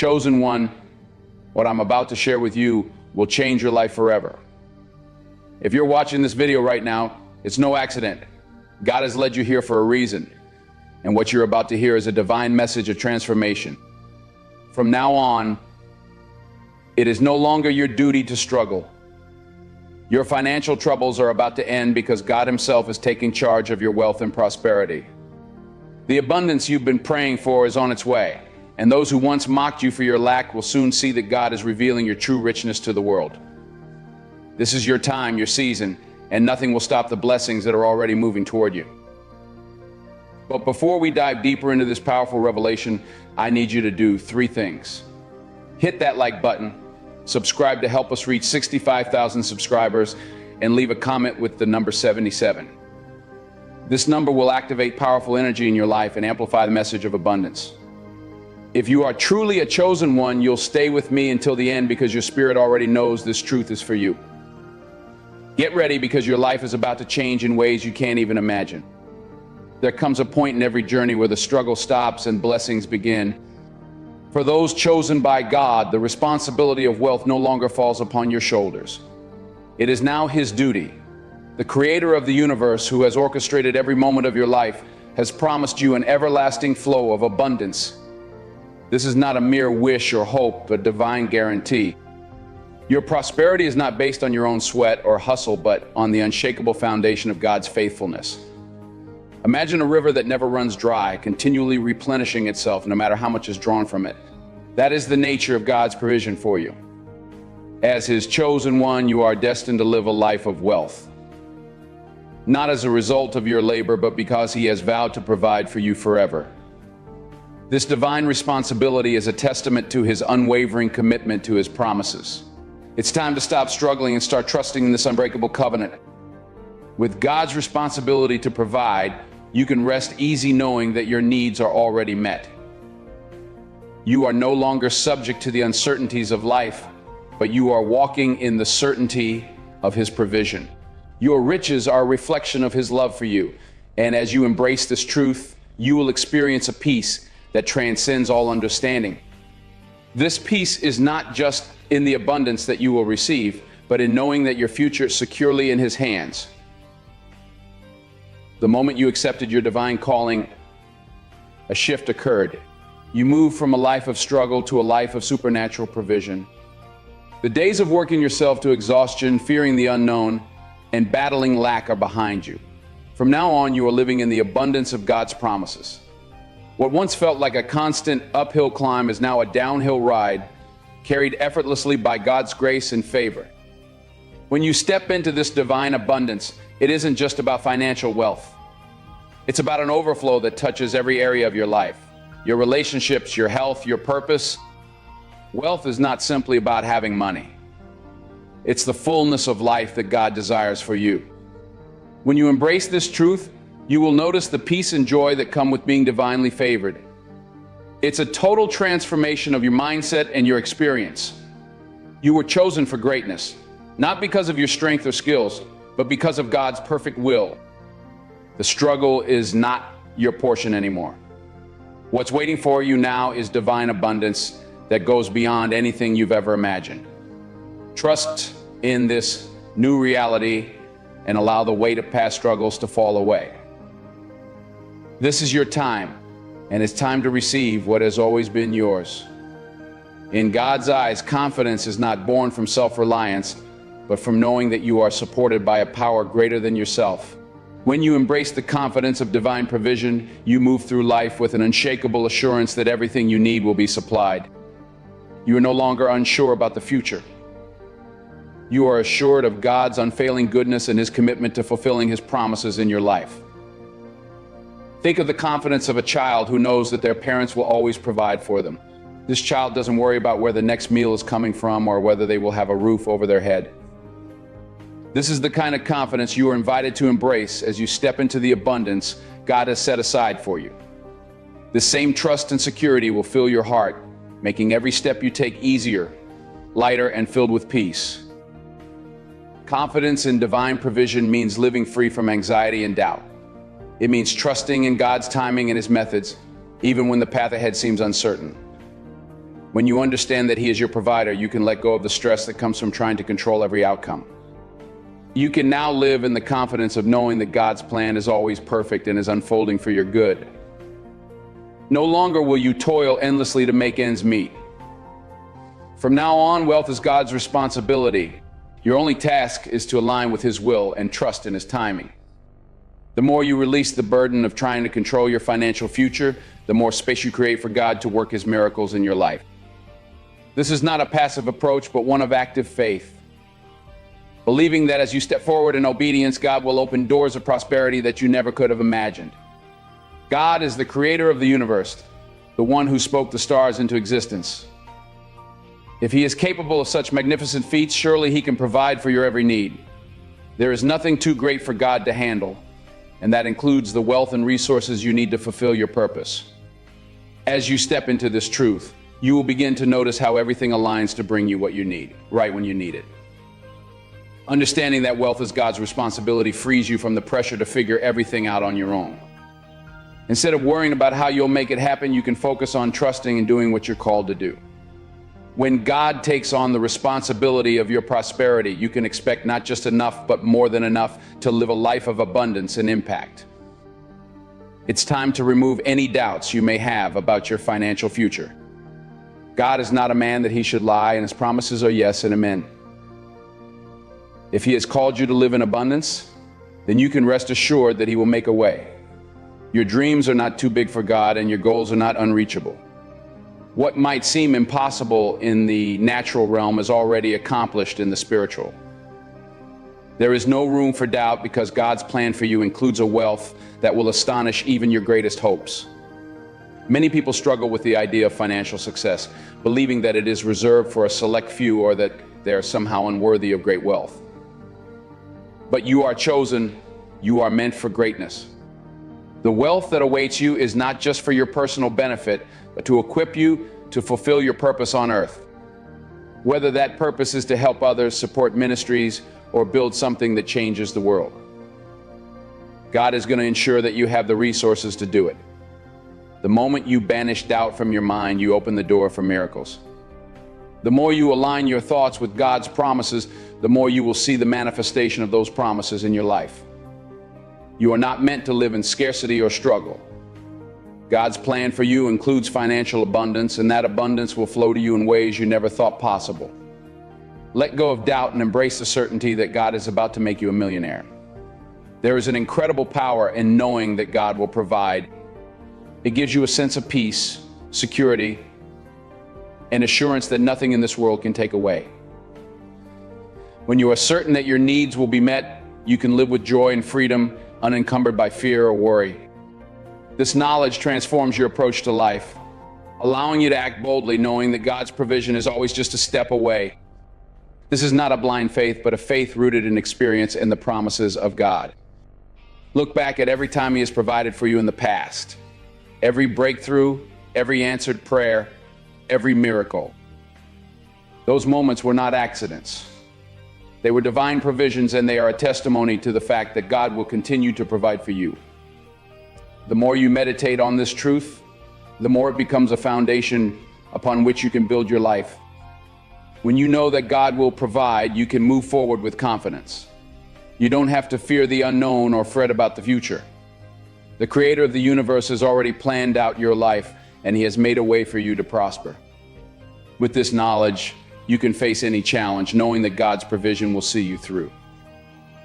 Chosen one, what I'm about to share with you will change your life forever. If you're watching this video right now, it's no accident. God has led you here for a reason. And what you're about to hear is a divine message of transformation. From now on, it is no longer your duty to struggle. Your financial troubles are about to end because God Himself is taking charge of your wealth and prosperity. The abundance you've been praying for is on its way, and those who once mocked you for your lack will soon see that God is revealing your true richness to the world. This is your time, your season, and nothing will stop the blessings that are already moving toward you. But before we dive deeper into this powerful revelation, I need you to do 3 things. Hit that like button, subscribe to help us reach 65,000 subscribers, and leave a comment with the number 77. This number will activate powerful energy in your life and amplify the message of abundance. If you are truly a chosen one, you'll stay with me until the end because your spirit already knows this truth is for you. Get ready because your life is about to change in ways you can't even imagine. There comes a point in every journey where the struggle stops and blessings begin. For those chosen by God, the responsibility of wealth no longer falls upon your shoulders. It is now His duty. The Creator of the universe, who has orchestrated every moment of your life, has promised you an everlasting flow of abundance. This is not a mere wish or hope, but divine guarantee. Your prosperity is not based on your own sweat or hustle, but on the unshakable foundation of God's faithfulness. Imagine a river that never runs dry, continually replenishing itself no matter how much is drawn from it. That is the nature of God's provision for you. As His chosen one, you are destined to live a life of wealth. Not as a result of your labor, but because He has vowed to provide for you forever. This divine responsibility is a testament to His unwavering commitment to His promises. It's time to stop struggling and start trusting in this unbreakable covenant. With God's responsibility to provide, you can rest easy knowing that your needs are already met. You are no longer subject to the uncertainties of life, but you are walking in the certainty of His provision. Your riches are a reflection of His love for you, and as you embrace this truth, you will experience a peace that transcends all understanding. This peace is not just in the abundance that you will receive, but in knowing that your future is securely in His hands. The moment you accepted your divine calling, a shift occurred. You moved from a life of struggle to a life of supernatural provision. The days of working yourself to exhaustion, fearing the unknown, and battling lack are behind you. From now on, you are living in the abundance of God's promises. What once felt like a constant uphill climb is now a downhill ride, carried effortlessly by God's grace and favor. When you step into this divine abundance, it isn't just about financial wealth. It's about an overflow that touches every area of your life, your relationships, your health, your purpose. Wealth is not simply about having money. It's the fullness of life that God desires for you. When you embrace this truth, you will notice the peace and joy that come with being divinely favored. It's a total transformation of your mindset and your experience. You were chosen for greatness, not because of your strength or skills, but because of God's perfect will. The struggle is not your portion anymore. What's waiting for you now is divine abundance that goes beyond anything you've ever imagined. Trust in this new reality and allow the weight of past struggles to fall away. This is your time, and it's time to receive what has always been yours. In God's eyes, confidence is not born from self-reliance, but from knowing that you are supported by a power greater than yourself. When you embrace the confidence of divine provision, you move through life with an unshakable assurance that everything you need will be supplied. You are no longer unsure about the future. You are assured of God's unfailing goodness and His commitment to fulfilling His promises in your life. Think of the confidence of a child who knows that their parents will always provide for them. This child doesn't worry about where the next meal is coming from or whether they will have a roof over their head. This is the kind of confidence you are invited to embrace as you step into the abundance God has set aside for you. This same trust and security will fill your heart, making every step you take easier, lighter, and filled with peace. Confidence in divine provision means living free from anxiety and doubt. It means trusting in God's timing and His methods, even when the path ahead seems uncertain. When you understand that He is your provider, you can let go of the stress that comes from trying to control every outcome. You can now live in the confidence of knowing that God's plan is always perfect and is unfolding for your good. No longer will you toil endlessly to make ends meet. From now on, wealth is God's responsibility. Your only task is to align with His will and trust in His timing. The more you release the burden of trying to control your financial future, the more space you create for God to work His miracles in your life. This is not a passive approach, but one of active faith. Believing that as you step forward in obedience, God will open doors of prosperity that you never could have imagined. God is the creator of the universe, the one who spoke the stars into existence. If He is capable of such magnificent feats, surely He can provide for your every need. There is nothing too great for God to handle, and that includes the wealth and resources you need to fulfill your purpose. As you step into this truth, you will begin to notice how everything aligns to bring you what you need, right when you need it. Understanding that wealth is God's responsibility frees you from the pressure to figure everything out on your own. Instead of worrying about how you'll make it happen, you can focus on trusting and doing what you're called to do. When God takes on the responsibility of your prosperity, you can expect not just enough, but more than enough to live a life of abundance and impact. It's time to remove any doubts you may have about your financial future. God is not a man that He should lie, and His promises are yes and amen. If He has called you to live in abundance, then you can rest assured that He will make a way. Your dreams are not too big for God, and your goals are not unreachable. What might seem impossible in the natural realm is already accomplished in the spiritual. There is no room for doubt because God's plan for you includes a wealth that will astonish even your greatest hopes. Many people struggle with the idea of financial success, believing that it is reserved for a select few or that they are somehow unworthy of great wealth. But you are chosen, you are meant for greatness. The wealth that awaits you is not just for your personal benefit, but to equip you to fulfill your purpose on earth. Whether that purpose is to help others, support ministries, or build something that changes the world. God is going to ensure that you have the resources to do it. The moment you banish doubt from your mind, you open the door for miracles. The more you align your thoughts with God's promises, the more you will see the manifestation of those promises in your life. You are not meant to live in scarcity or struggle. God's plan for you includes financial abundance, and that abundance will flow to you in ways you never thought possible. Let go of doubt and embrace the certainty that God is about to make you a millionaire. There is an incredible power in knowing that God will provide. It gives you a sense of peace, security, and assurance that nothing in this world can take away. When you are certain that your needs will be met, you can live with joy and freedom, unencumbered by fear or worry. This knowledge transforms your approach to life, allowing you to act boldly, knowing that God's provision is always just a step away. This is not a blind faith, but a faith rooted in experience and the promises of God. Look back at every time He has provided for you in the past. Every breakthrough, every answered prayer, every miracle. Those moments were not accidents. They were divine provisions, and they are a testimony to the fact that God will continue to provide for you. The more you meditate on this truth, the more it becomes a foundation upon which you can build your life. When you know that God will provide, you can move forward with confidence. You don't have to fear the unknown or fret about the future. The Creator of the universe has already planned out your life, and He has made a way for you to prosper. With this knowledge, you can face any challenge, knowing that God's provision will see you through.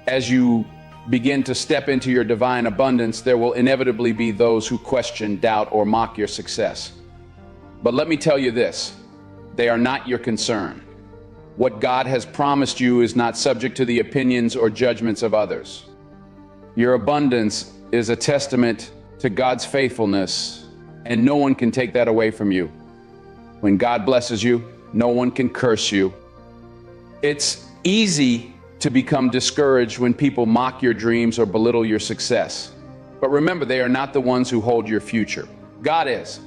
As you begin to step into your divine abundance, there will inevitably be those who question, doubt, or mock your success. But let me tell you this, they are not your concern. What God has promised you is not subject to the opinions or judgments of others. Your abundance is a testament to God's faithfulness, and no one can take that away from you. When God blesses you, no one can curse you. It's easy to become discouraged when people mock your dreams or belittle your success. But remember, they are not the ones who hold your future. God is.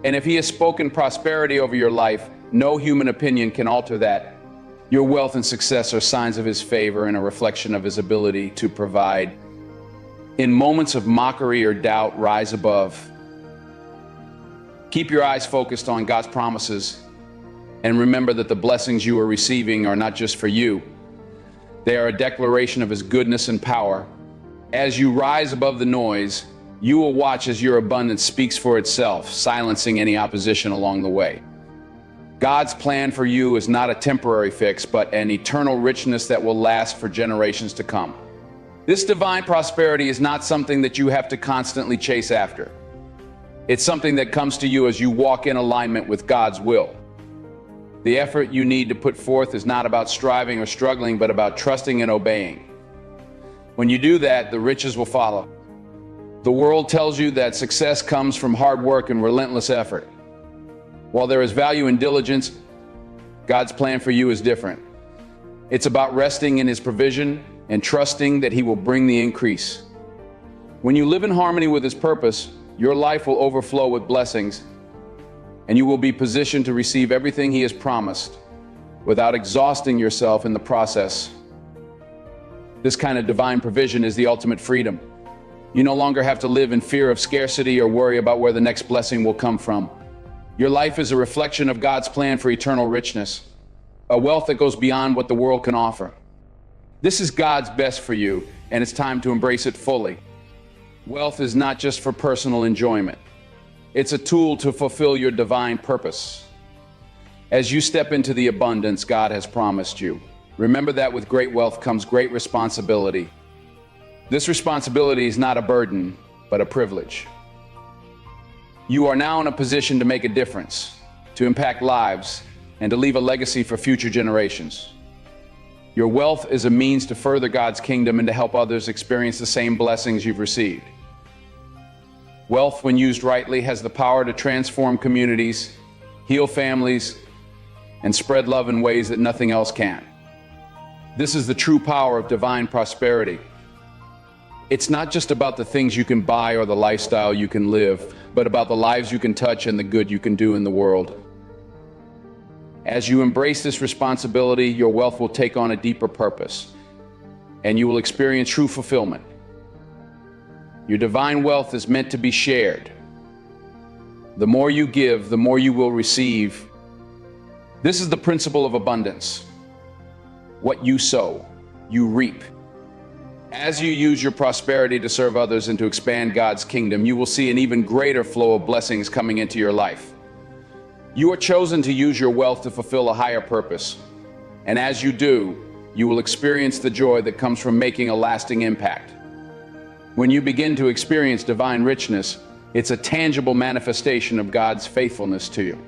And if He has spoken prosperity over your life, no human opinion can alter that. Your wealth and success are signs of His favor and a reflection of His ability to provide. In moments of mockery or doubt, rise above. Keep your eyes focused on God's promises, and remember that the blessings you are receiving are not just for you. They are a declaration of His goodness and power. As you rise above the noise, you will watch as your abundance speaks for itself, silencing any opposition along the way. God's plan for you is not a temporary fix, but an eternal richness that will last for generations to come. This divine prosperity is not something that you have to constantly chase after. It's something that comes to you as you walk in alignment with God's will. The effort you need to put forth is not about striving or struggling, but about trusting and obeying. When you do that, the riches will follow. The world tells you that success comes from hard work and relentless effort. While there is value in diligence, God's plan for you is different. It's about resting in His provision and trusting that He will bring the increase. When you live in harmony with His purpose, your life will overflow with blessings, and you will be positioned to receive everything He has promised without exhausting yourself in the process. This kind of divine provision is the ultimate freedom. You no longer have to live in fear of scarcity or worry about where the next blessing will come from. Your life is a reflection of God's plan for eternal richness, a wealth that goes beyond what the world can offer. This is God's best for you, and it's time to embrace it fully. Wealth is not just for personal enjoyment. It's a tool to fulfill your divine purpose. As you step into the abundance God has promised you, remember that with great wealth comes great responsibility. This responsibility is not a burden, but a privilege. You are now in a position to make a difference, to impact lives, and to leave a legacy for future generations. Your wealth is a means to further God's kingdom and to help others experience the same blessings you've received. Wealth, when used rightly, has the power to transform communities, heal families, and spread love in ways that nothing else can. This is the true power of divine prosperity. It's not just about the things you can buy or the lifestyle you can live, but about the lives you can touch and the good you can do in the world. As you embrace this responsibility, your wealth will take on a deeper purpose, and you will experience true fulfillment. Your divine wealth is meant to be shared. The more you give, the more you will receive. This is the principle of abundance. What you sow, you reap. As you use your prosperity to serve others and to expand God's kingdom, you will see an even greater flow of blessings coming into your life. You are chosen to use your wealth to fulfill a higher purpose. And as you do, you will experience the joy that comes from making a lasting impact. When you begin to experience divine richness, it's a tangible manifestation of God's faithfulness to you.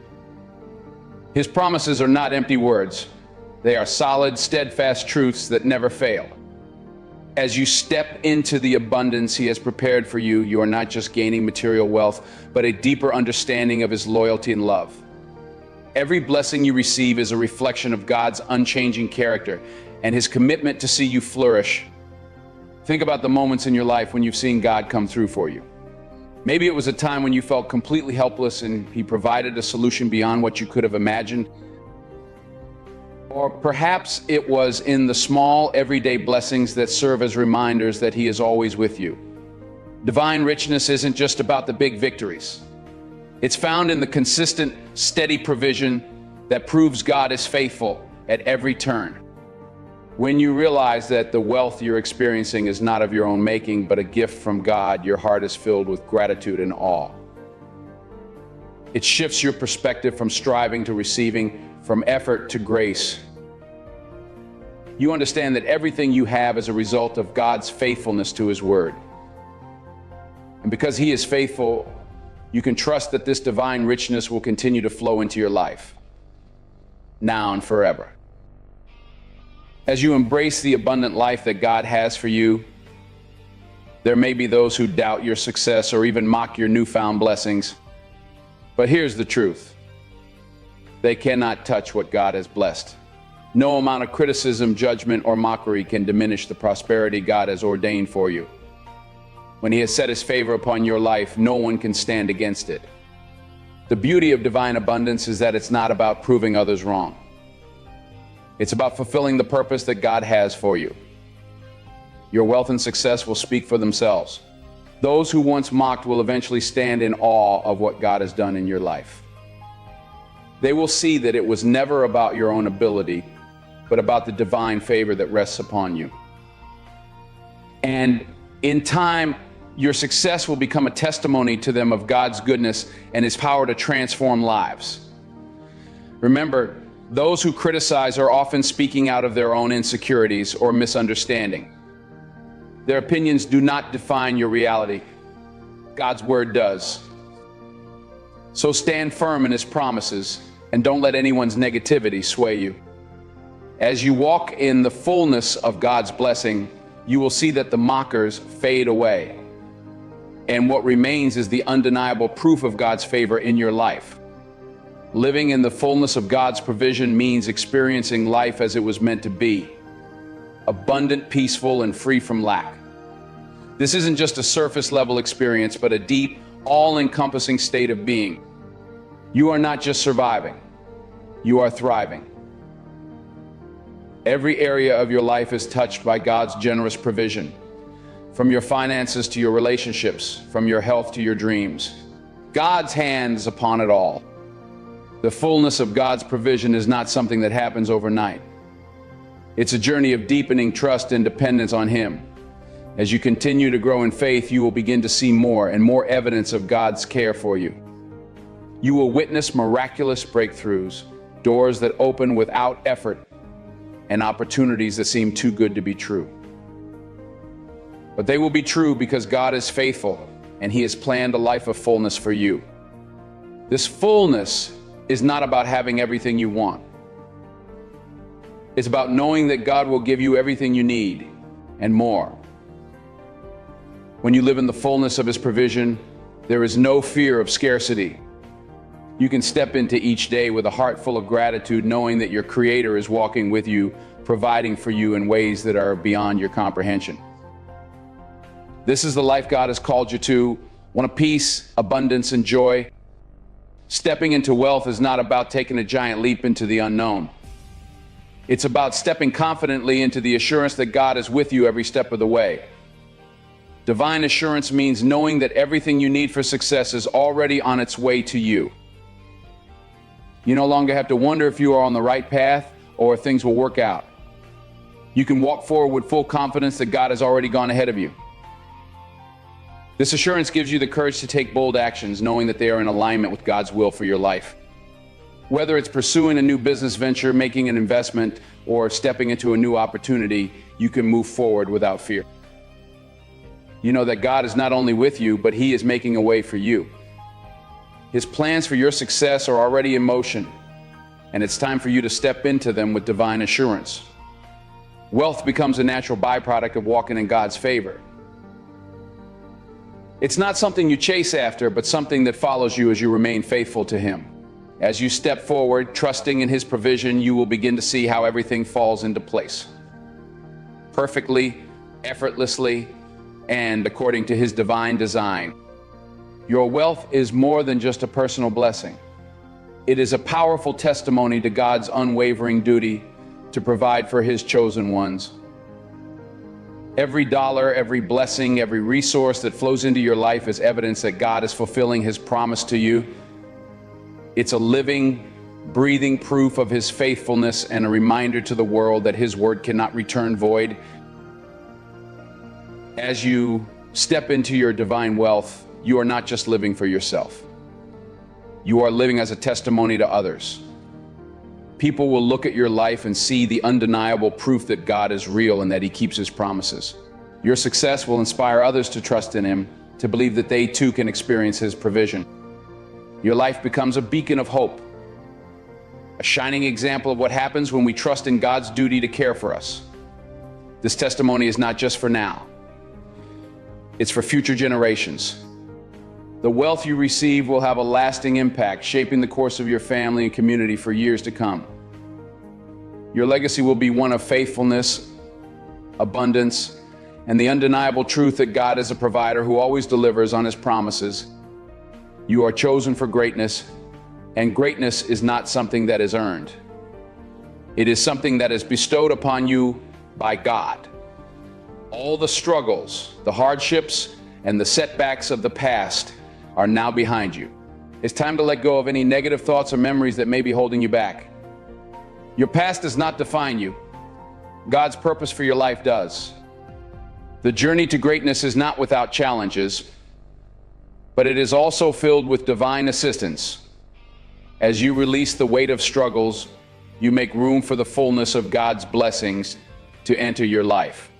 His promises are not empty words. They are solid, steadfast truths that never fail. As you step into the abundance He has prepared for you, you are not just gaining material wealth, but a deeper understanding of His loyalty and love. Every blessing you receive is a reflection of God's unchanging character and His commitment to see you flourish. Think about the moments in your life when you've seen God come through for you. Maybe it was a time when you felt completely helpless and He provided a solution beyond what you could have imagined. Or perhaps it was in the small, everyday blessings that serve as reminders that He is always with you. Divine richness isn't just about the big victories. It's found in the consistent, steady provision that proves God is faithful at every turn. When you realize that the wealth you're experiencing is not of your own making, but a gift from God, your heart is filled with gratitude and awe. It shifts your perspective from striving to receiving, from effort to grace. You understand that everything you have is a result of God's faithfulness to His word. And because He is faithful, you can trust that this divine richness will continue to flow into your life, now and forever. As you embrace the abundant life that God has for you, there may be those who doubt your success or even mock your newfound blessings. But here's the truth. They cannot touch what God has blessed. No amount of criticism, judgment, or mockery can diminish the prosperity God has ordained for you. When He has set His favor upon your life, no one can stand against it. The beauty of divine abundance is that it's not about proving others wrong. It's about fulfilling the purpose that God has for you. Your wealth and success will speak for themselves. Those who once mocked will eventually stand in awe of what God has done in your life. They will see that it was never about your own ability, but about the divine favor that rests upon you. And in time, your success will become a testimony to them of God's goodness and His power to transform lives. Remember, those who criticize are often speaking out of their own insecurities or misunderstanding. Their opinions do not define your reality. God's word does. So stand firm in His promises and don't let anyone's negativity sway you. As you walk in the fullness of God's blessing, you will see that the mockers fade away. And what remains is the undeniable proof of God's favor in your life. Living in the fullness of God's provision means experiencing life as it was meant to be. Abundant, peaceful, and free from lack. This isn't just a surface level experience, but a deep, all-encompassing state of being. You are not just surviving, you are thriving. Every area of your life is touched by God's generous provision. From your finances to your relationships, from your health to your dreams. God's hand is upon it all. The fullness of God's provision is not something that happens overnight. It's a journey of deepening trust and dependence on Him. As you continue to grow in faith, you will begin to see more and more evidence of God's care for you. You will witness miraculous breakthroughs, doors that open without effort, and opportunities that seem too good to be true. But they will be true because God is faithful and He has planned a life of fullness for you. This fullness is not about having everything you want. It's about knowing that God will give you everything you need and more. When you live in the fullness of His provision, there is no fear of scarcity. You can step into each day with a heart full of gratitude, knowing that your Creator is walking with you, providing for you in ways that are beyond your comprehension. This is the life God has called you to, one of peace, abundance, and joy. Stepping into wealth is not about taking a giant leap into the unknown. It's about stepping confidently into the assurance that God is with you every step of the way. Divine assurance means knowing that everything you need for success is already on its way to you. You no longer have to wonder if you are on the right path or if things will work out. You can walk forward with full confidence that God has already gone ahead of you. This assurance gives you the courage to take bold actions, knowing that they are in alignment with God's will for your life. Whether it's pursuing a new business venture, making an investment, or stepping into a new opportunity, you can move forward without fear. You know that God is not only with you, but He is making a way for you. His plans for your success are already in motion, and it's time for you to step into them with divine assurance. Wealth becomes a natural byproduct of walking in God's favor. It's not something you chase after, but something that follows you as you remain faithful to Him. As you step forward, trusting in His provision, you will begin to see how everything falls into place. Perfectly, effortlessly, and according to His divine design. Your wealth is more than just a personal blessing. It is a powerful testimony to God's unwavering duty to provide for His chosen ones. Every dollar, every blessing, every resource that flows into your life is evidence that God is fulfilling His promise to you. It's a living, breathing proof of His faithfulness and a reminder to the world that His word cannot return void. As you step into your divine wealth, you are not just living for yourself. You are living as a testimony to others. People will look at your life and see the undeniable proof that God is real and that He keeps His promises. Your success will inspire others to trust in Him, to believe that they too can experience His provision. Your life becomes a beacon of hope, a shining example of what happens when we trust in God's duty to care for us. This testimony is not just for now. It's for future generations. The wealth you receive will have a lasting impact, shaping the course of your family and community for years to come. Your legacy will be one of faithfulness, abundance, and the undeniable truth that God is a provider who always delivers on His promises. You are chosen for greatness, and greatness is not something that is earned. It is something that is bestowed upon you by God. All the struggles, the hardships, and the setbacks of the past are now behind you. It's time to let go of any negative thoughts or memories that may be holding you back. Your past does not define you. God's purpose for your life does. The journey to greatness is not without challenges, but it is also filled with divine assistance. As you release the weight of struggles, you make room for the fullness of God's blessings to enter your life.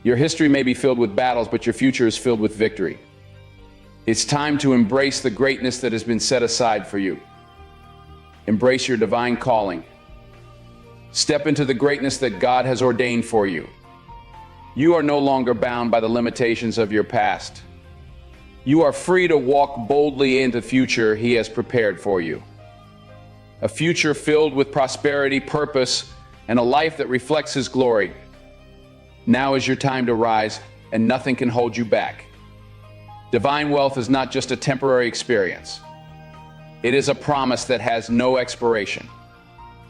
Your history may be filled with battles, but your future is filled with victory. It's time to embrace the greatness that has been set aside for you. Embrace your divine calling. Step into the greatness that God has ordained for you. You are no longer bound by the limitations of your past. You are free to walk boldly into the future He has prepared for you. A future filled with prosperity, purpose, and a life that reflects His glory. Now is your time to rise, and nothing can hold you back. Divine wealth is not just a temporary experience. It is a promise that has no expiration.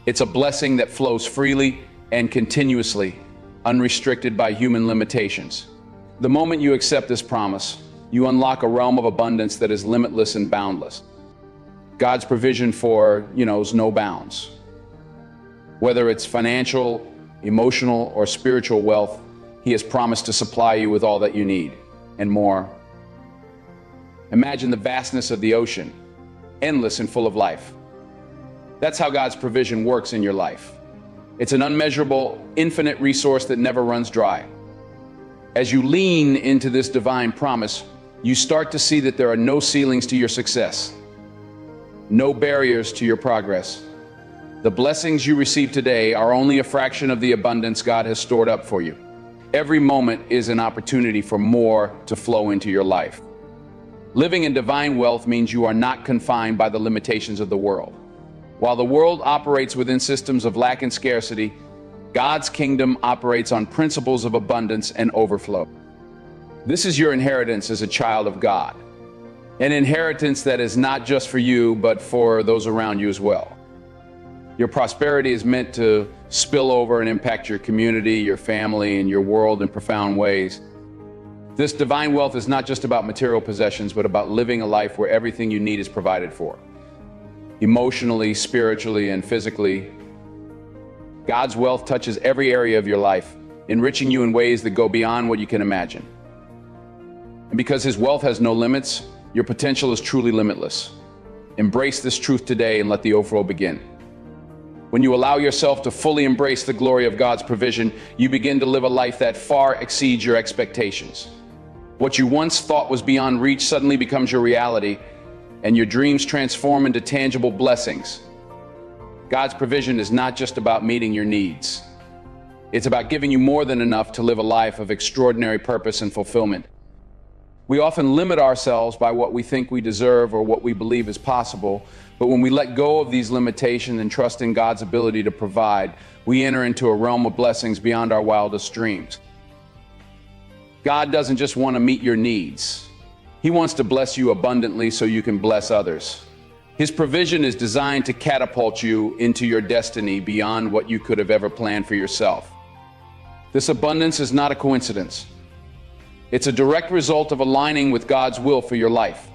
It's a blessing that flows freely and continuously, unrestricted by human limitations. The moment you accept this promise, you unlock a realm of abundance that is limitless and boundless. God's provision knows no bounds. Whether it's financial, emotional, or spiritual wealth, He has promised to supply you with all that you need, and more. Imagine the vastness of the ocean, endless and full of life. That's how God's provision works in your life. It's an unmeasurable, infinite resource that never runs dry. As you lean into this divine promise, you start to see that there are no ceilings to your success, no barriers to your progress. The blessings you receive today are only a fraction of the abundance God has stored up for you. Every moment is an opportunity for more to flow into your life. Living in divine wealth means you are not confined by the limitations of the world. While the world operates within systems of lack and scarcity, God's kingdom operates on principles of abundance and overflow. This is your inheritance as a child of God. An inheritance that is not just for you, but for those around you as well. Your prosperity is meant to spill over and impact your community, your family, and your world in profound ways. This divine wealth is not just about material possessions, but about living a life where everything you need is provided for. Emotionally, spiritually, and physically. God's wealth touches every area of your life, enriching you in ways that go beyond what you can imagine. And because His wealth has no limits, your potential is truly limitless. Embrace this truth today and let the overflow begin. When you allow yourself to fully embrace the glory of God's provision, you begin to live a life that far exceeds your expectations. What you once thought was beyond reach suddenly becomes your reality, and your dreams transform into tangible blessings. God's provision is not just about meeting your needs. It's about giving you more than enough to live a life of extraordinary purpose and fulfillment. We often limit ourselves by what we think we deserve or what we believe is possible, but when we let go of these limitations and trust in God's ability to provide, we enter into a realm of blessings beyond our wildest dreams. God doesn't just want to meet your needs. He wants to bless you abundantly so you can bless others. His provision is designed to catapult you into your destiny beyond what you could have ever planned for yourself. This abundance is not a coincidence. It's a direct result of aligning with God's will for your life.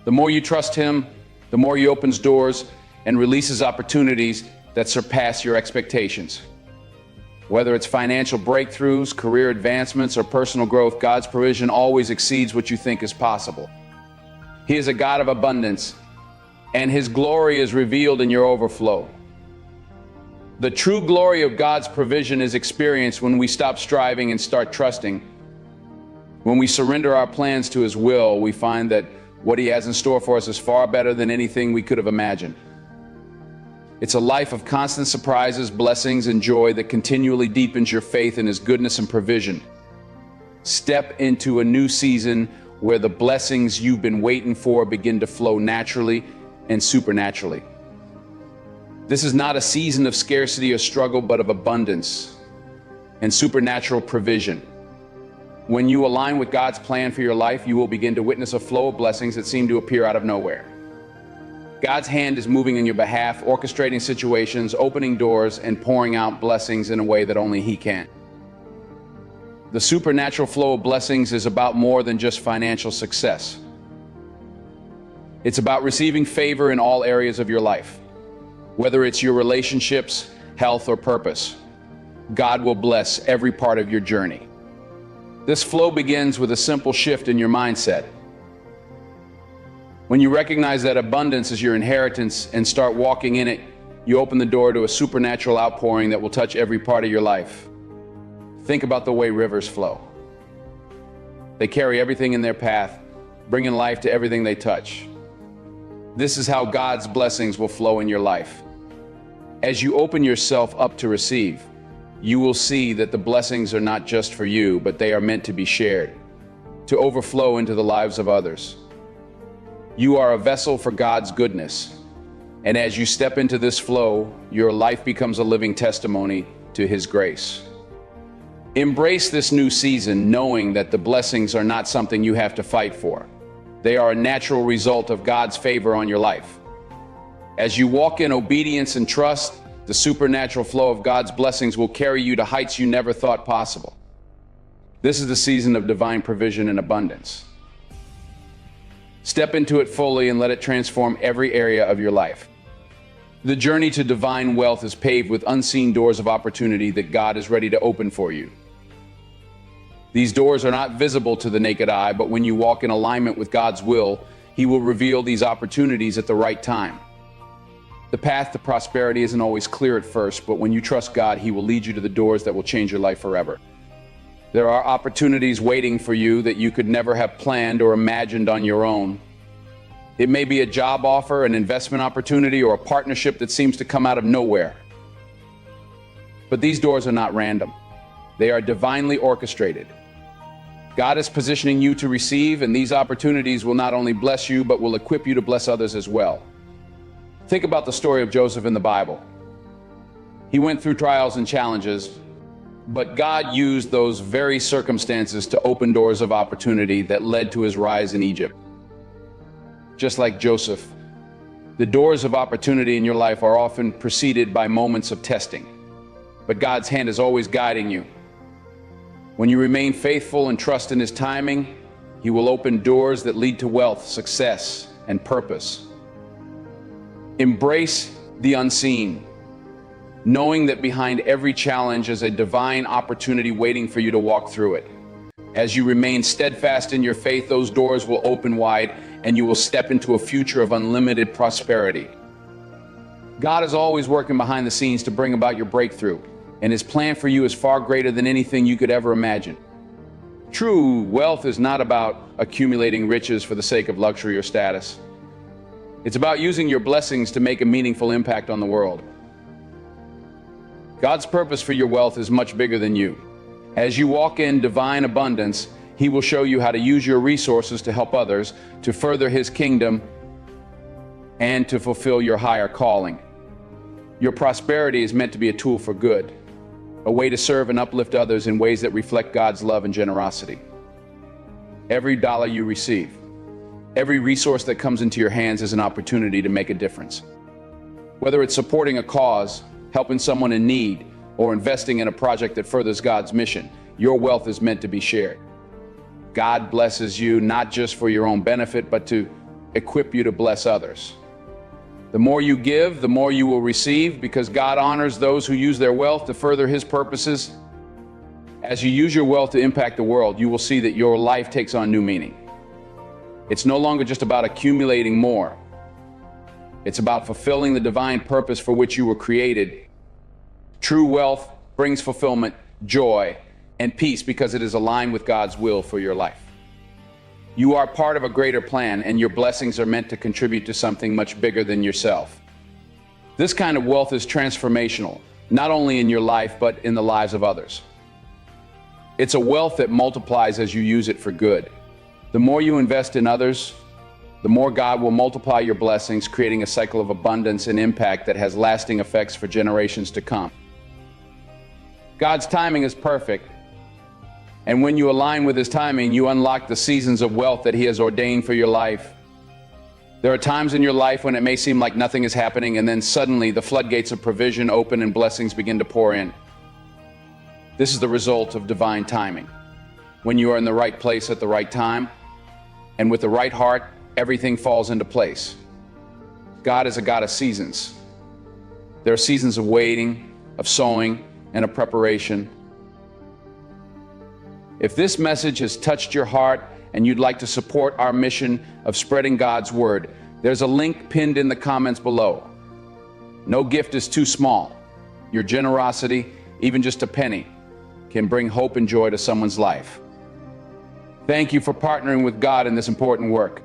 The more you trust Him, the more He opens doors and releases opportunities that surpass your expectations. Whether it's financial breakthroughs, career advancements, or personal growth, God's provision always exceeds what you think is possible. He is a God of abundance, and His glory is revealed in your overflow. The true glory of God's provision is experienced when we stop striving and start trusting. When we surrender our plans to His will, we find that what He has in store for us is far better than anything we could have imagined. It's a life of constant surprises, blessings, and joy that continually deepens your faith in His goodness and provision. Step into a new season where the blessings you've been waiting for begin to flow naturally and supernaturally. This is not a season of scarcity or struggle, but of abundance and supernatural provision. When you align with God's plan for your life, you will begin to witness a flow of blessings that seem to appear out of nowhere. God's hand is moving on your behalf, orchestrating situations, opening doors, and pouring out blessings in a way that only He can. The supernatural flow of blessings is about more than just financial success. It's about receiving favor in all areas of your life. Whether it's your relationships, health, or purpose, God will bless every part of your journey. This flow begins with a simple shift in your mindset. When you recognize that abundance is your inheritance and start walking in it, you open the door to a supernatural outpouring that will touch every part of your life. Think about the way rivers flow. They carry everything in their path, bringing life to everything they touch. This is how God's blessings will flow in your life. As you open yourself up to receive, you will see that the blessings are not just for you, but they are meant to be shared, to overflow into the lives of others. You are a vessel for God's goodness, and as you step into this flow, your life becomes a living testimony to His grace. Embrace this new season knowing that the blessings are not something you have to fight for. They are a natural result of God's favor on your life. As you walk in obedience and trust, the supernatural flow of God's blessings will carry you to heights you never thought possible. This is the season of divine provision and abundance. Step into it fully and let it transform every area of your life. The journey to divine wealth is paved with unseen doors of opportunity that God is ready to open for you. These doors are not visible to the naked eye, but when you walk in alignment with God's will, He will reveal these opportunities at the right time. The path to prosperity isn't always clear at first, but when you trust God, He will lead you to the doors that will change your life forever. There are opportunities waiting for you that you could never have planned or imagined on your own. It may be a job offer, an investment opportunity, or a partnership that seems to come out of nowhere. But these doors are not random. They are divinely orchestrated. God is positioning you to receive, and these opportunities will not only bless you, but will equip you to bless others as well. Think about the story of Joseph in the Bible. He went through trials and challenges, but God used those very circumstances to open doors of opportunity that led to his rise in Egypt. Just like Joseph, the doors of opportunity in your life are often preceded by moments of testing, but God's hand is always guiding you. When you remain faithful and trust in His timing, He will open doors that lead to wealth, success, and purpose. Embrace the unseen, knowing that behind every challenge is a divine opportunity waiting for you to walk through it. As you remain steadfast in your faith, those doors will open wide and you will step into a future of unlimited prosperity. God is always working behind the scenes to bring about your breakthrough, and His plan for you is far greater than anything you could ever imagine. True wealth is not about accumulating riches for the sake of luxury or status. It's about using your blessings to make a meaningful impact on the world. God's purpose for your wealth is much bigger than you. As you walk in divine abundance, He will show you how to use your resources to help others, to further His kingdom, and to fulfill your higher calling. Your prosperity is meant to be a tool for good, a way to serve and uplift others in ways that reflect God's love and generosity. Every dollar you receive, every resource that comes into your hands is an opportunity to make a difference. Whether it's supporting a cause, helping someone in need, or investing in a project that furthers God's mission, your wealth is meant to be shared. God blesses you not just for your own benefit, but to equip you to bless others. The more you give, the more you will receive, because God honors those who use their wealth to further His purposes. As you use your wealth to impact the world, you will see that your life takes on new meaning. It's no longer just about accumulating more. It's about fulfilling the divine purpose for which you were created. True wealth brings fulfillment, joy, and peace because it is aligned with God's will for your life. You are part of a greater plan, and your blessings are meant to contribute to something much bigger than yourself. This kind of wealth is transformational, not only in your life, but in the lives of others. It's a wealth that multiplies as you use it for good. The more you invest in others, the more God will multiply your blessings, creating a cycle of abundance and impact that has lasting effects for generations to come. God's timing is perfect. And when you align with His timing, you unlock the seasons of wealth that He has ordained for your life. There are times in your life when it may seem like nothing is happening, and then suddenly the floodgates of provision open and blessings begin to pour in. This is the result of divine timing. when you are in the right place at the right time, and with the right heart, everything falls into place. God is a God of seasons. There are seasons of waiting, of sowing, and of preparation. If this message has touched your heart and you'd like to support our mission of spreading God's word, there's a link pinned in the comments below. No gift is too small. Your generosity, even just a penny, can bring hope and joy to someone's life. Thank you for partnering with God in this important work.